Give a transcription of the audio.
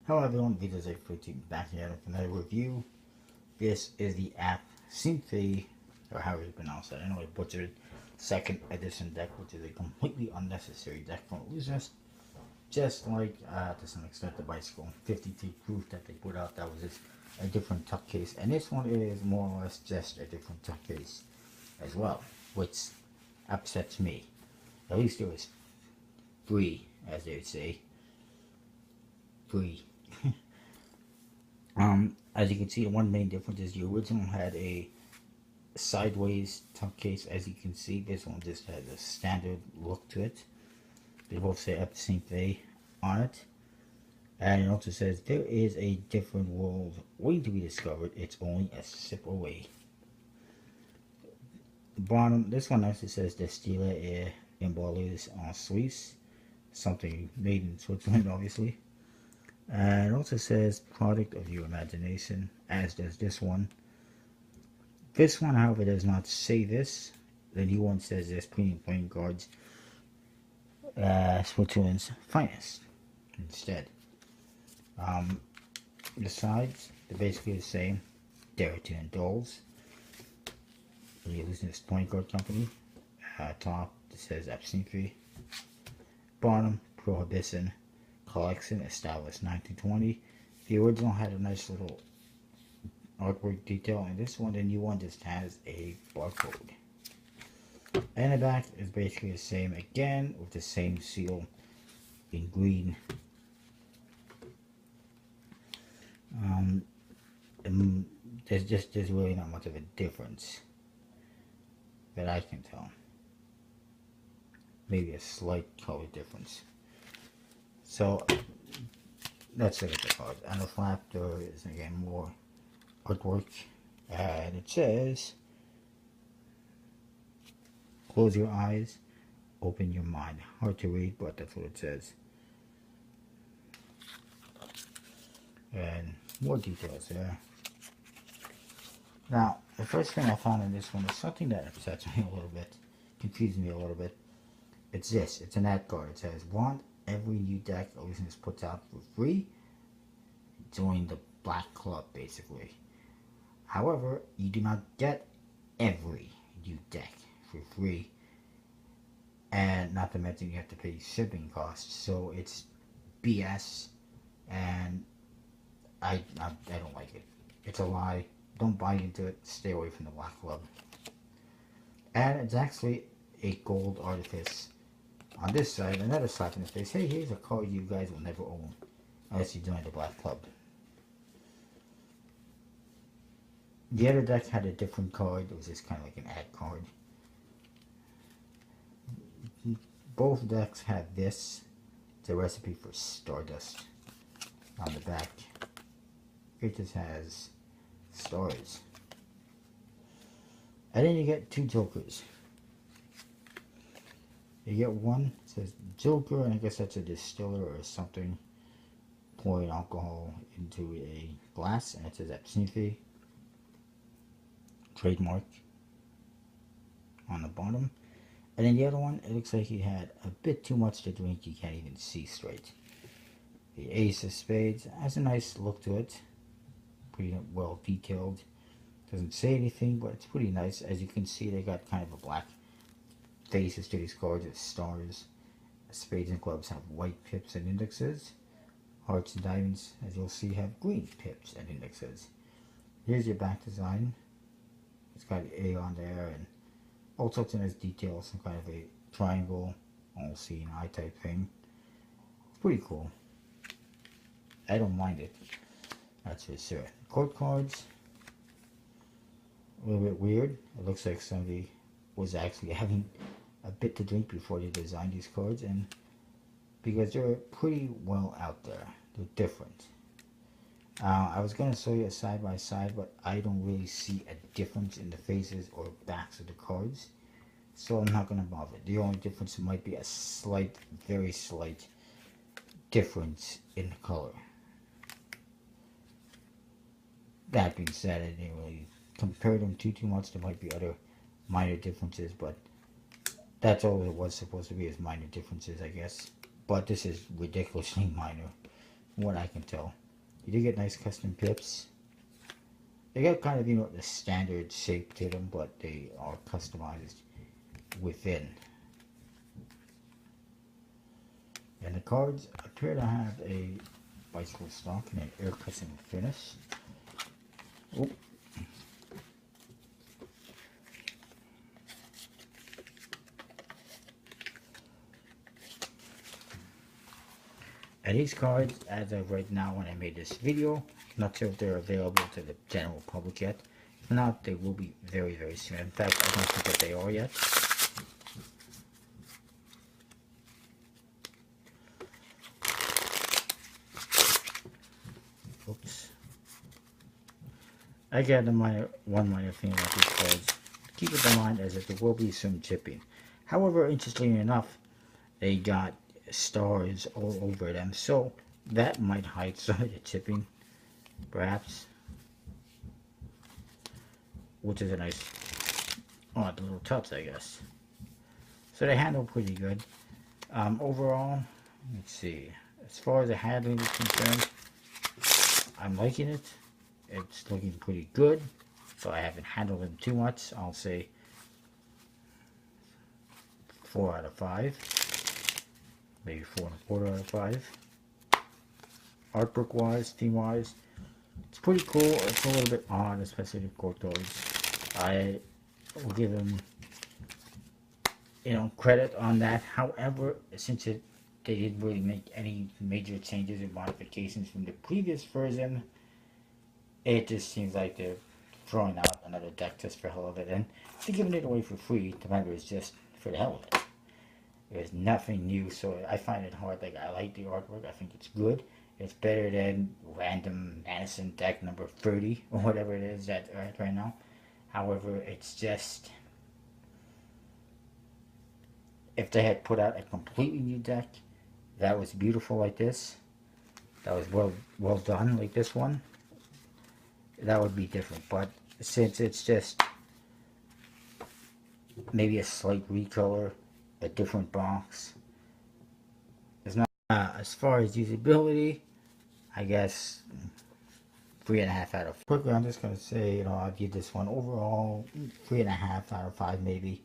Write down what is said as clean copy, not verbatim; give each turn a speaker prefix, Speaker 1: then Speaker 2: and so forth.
Speaker 1: Hello everyone, Vito's A14 back here with another review. This is the Absinthe, or however you pronounce it. I know I butchered second edition deck, which is a completely unnecessary deck for losers. Just like, to some extent, the Bicycle 50T proof that they put out, that was just a different tuck case. And this one is more or less just a different tuck case as well, which upsets me. At least it was free, as they would say. Free. As you can see, the one main difference is the original had a sideways tuck case. As you can see, this one just has a standard look to it. They both say Absinthe on it. And it also says, there is a different world waiting to be discovered. It's only a sip away. The bottom, this one actually says Destille et Emballés en Suisse. Something made in Switzerland, obviously. And it also says product of your imagination, as does this one. This one, however, does not say this. The new one says this: premium playing cards, Switzerland's finest, instead. The sides, they're basically the same. Derriton and Doles. You're losing this playing card company. Top, it says Absinthe. Bottom, Prohibition collection, established 1920. The original had a nice little artwork detail, and this one, the new one, just has a barcode. And the back is basically the same again, with the same seal in green. There's really not much of a difference that I can tell. Maybe a slight color difference. So let's look at the card. On the flap there is again more artwork, and it says, close your eyes, open your mind. Hard to read, but that's what it says. And more details there. Now, the first thing I found in this one is something that upsets me a little bit, confuses me a little bit. It's this, it's an ad card. It says, want every new deck Oceanus puts out for free? Join the Black Club, basically. However, you do not get every new deck for free, and not to mention you have to pay shipping costs. So it's BS, and I don't like it. It's a lie. Don't buy into it. Stay away from the Black Club. And it's actually a gold artifice. On this side, another slap in the face. Hey, here's a card you guys will never own unless you join the Black Club. The other deck had a different card. It was just kind of like an ad card. Both decks have this. It's a recipe for Stardust on the back. It just has stars. And then you get two jokers. You get one, it says Joker, and I guess that's a distiller or something pouring alcohol into a glass, and it says Absinthe, trademark, on the bottom. And then the other one, it looks like he had a bit too much to drink, you can't even see straight. The Ace of Spades has a nice look to it, pretty well detailed. Doesn't say anything, but it's pretty nice. As you can see, they got kind of a black faces to these cards with stars. Spades and clubs have white pips and indexes. Hearts and diamonds, as you'll see, have green pips and indexes. Here's your back design. It's got an A on there and all sorts of nice details. Some kind of a triangle, all seeing eye type thing. It's pretty cool. I don't mind it. That's for sure. Court cards, a little bit weird. It looks like somebody was actually having a bit to drink before they designed these cards, and because they're pretty well out there, they're different. I was going to show you a side by side, but I don't really see a difference in the faces or backs of the cards, so I'm not going to bother. The only difference might be a slight, very slight difference in the color. That being said, I didn't really compare them too much. There might be other minor differences, but that's all it was supposed to be, is minor differences, I guess. But this is ridiculously minor from what I can tell. You do get nice custom pips. They got kind of, you know, the standard shape to them, but they are customized within. And the cards appear to have a bicycle stock and an air cushion finish. Oh. And these cards, as of right now when I made this video, I'm not sure if they're available to the general public yet. If not, they will be very, very soon. In fact, I don't think that they are yet. Oops. I got one minor thing about these cards. Keep it in mind as that there will be some chipping. However, interestingly enough, they got stars all over them, so that might hide some of the chipping, perhaps. Which is a nice, the little touch, I guess. So they handle pretty good. Overall, let's see. As far as the handling is concerned, I'm liking it. It's looking pretty good. So I haven't handled them too much. I'll say 4 out of 5. Maybe 4.25 out of 5. Artwork wise, theme wise, it's pretty cool. It's a little bit odd, especially the corktoids. I will give them, credit on that. However, since they didn't really make any major changes or modifications from the previous version, it just seems like they're throwing out another deck just for the hell of it, and they're giving it away for free. The member is just for the hell of it. There's nothing new, so I find it hard. Like, I like the artwork. I think it's good. It's better than random Anderson deck number 30 or whatever it is that right now. However, it's just, if they had put out a completely new deck that was beautiful like this, that was well done like this one, that would be different. But since it's just maybe a slight recolor, a different box, it's not. As far as usability, I guess 3.5 out of 4. Quickly, I'm just gonna say, I'll give this one overall 3.5 out of 5 maybe.